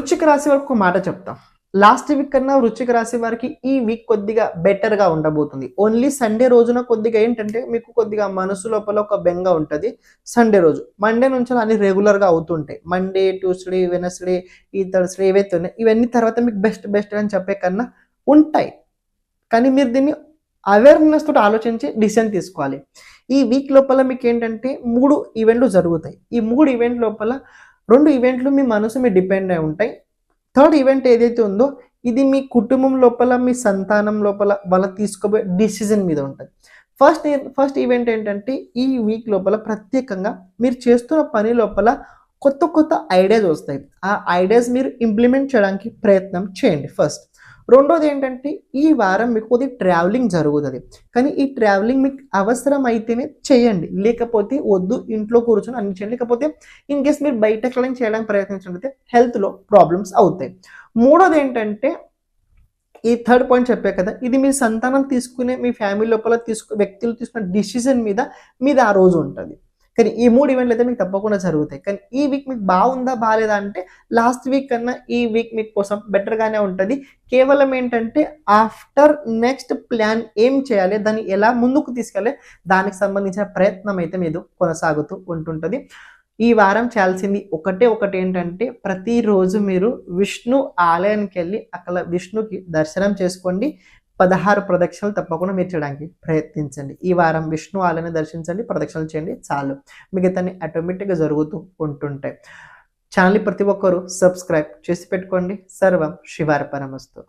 వృశ్చిక రాశి వారికి ఒక మాట చెప్తా. లాస్ట్ వీక్ కన్నా వృశ్చిక రాశి వారికి ఈ వీక్ కొద్దిగా బెటర్‌గా ఉండబోతుంది. ఓన్లీ సండే రోజున కొద్దిగా ఏంటంటే మీకు కొద్దిగా మనసు లోపల ఒక బెంగ ఉంటది. సండే రోజు. మండే నుంచి అన్నీ రెగ్యులర్‌గా అవుతుంటాయి. మండే, ట్యూస్‌డే, వెడ్నెస్‌డే, ఈ థర్స్‌డే ఏవైతే ఉన్నాయో ఇవన్నీ తర్వాత మీకు బెస్ట్ అని చెప్పే కన్నా ఉంటాయి. కానీ మీరు దీన్ని అవేర్‌నెస్ తోటి ఆలోచించి డిసిషన్ తీసుకోవాలి. ఈ వీక్ లోపల మీకేంటంటే 3 ఈవెంట్లు జరుగుతాయి. ఈ 3 ఈవెంట్ లోపల 2 ఈవెంట్లు మీ మనసు మీద డిపెండ్ అయి ఉంటాయి. థర్డ్ ఈవెంట్ ఏదైతే ఉందో ఇది మీ కుటుంబం లోపల, మీ సంతానం లోపల వాళ్ళు తీసుకోబోయే డిసిజన్ మీద ఉంటది. ఫస్ట్ ఈవెంట్ ఏంటంటే ఈ వీక్ లోపల ప్రత్యేకంగా మీరు చేస్తున్న పని లోపల కొత్త ఐడియాస్ వస్తాయి. ఆ ఐడియాస్ మీరు ఇంప్లిమెంట్ చేయడానికి ప్రయత్నం చేయండి ఫస్ట్. రెండోది ఏంటంటే ఈ వారం మీకు కొద్దిగా ట్రావెలింగ్ జరుగుతుంది. కానీ ఈ ట్రావెలింగ్ మీకు అవసరం అయితేనే చేయండి. లేకపోతే వద్దు, ఇంట్లో కూర్చొని అన్ని చేయండి. లేకపోతే ఇన్ కేస్ మీరు బయటకు వెళ్ళి చేయడానికి ప్రయత్నించినట్లయితే హెల్త్‌లో ప్రాబ్లమ్స్ అవుతాయి. మూడోది ఏంటంటే ఈ థర్డ్ పాయింట్ చెప్పా కదా! ఇది మీ సంతానం తీసుకునే మీ ఫ్యామిలీ లోపల వ్యక్తులు తీసుకునే డిసిజన్ మీద ఆ రోజు ఉంటది. కానీ ఈ 3 ఈవెంట్లు అయితే మీకు తప్పకుండా జరుగుతాయి. కానీ ఈ వీక్ మీకు బాగుందా? బాలేదా? అంటే లాస్ట్ వీక్ కన్నా ఈ వీక్ మీకు కోసం బెటర్‌గానే ఉంటది. కేవలం ఏంటంటే ఆఫ్టర్ నెక్స్ట్ ప్లాన్ ఏం చేయాలి? దాన్ని ఎలా ముందుకు తీసుకెళ్ళాలి? దానికి సంబంధించిన ప్రయత్నం అయితే మీది కొనసాగుతూ ఉంటుంటది. ఈ వారం చేయాల్సింది ఒకటేంటంటే ప్రతిరోజు మీరు విష్ణు ఆలయానికెళ్ళి అక్కడ విష్ణుకి దర్శనం చేసుకోండి. 16 ప్రదక్షిణలు తప్పకుండా మీరు చేయడానికి ప్రయత్నించండి. ఈ వారం విష్ణు ఆలయాన్ని దర్శించండి, ప్రదక్షిణలు చేయండి చాలు. మిగతాన్ని ఆటోమేటిక్‌గా జరుగుతూ ఉంటుంటాయి. ఛానల్‌ని ప్రతి ఒక్కరు సబ్స్క్రైబ్ చేసి పెట్టుకోండి. సర్వం శివార్పణమస్తు.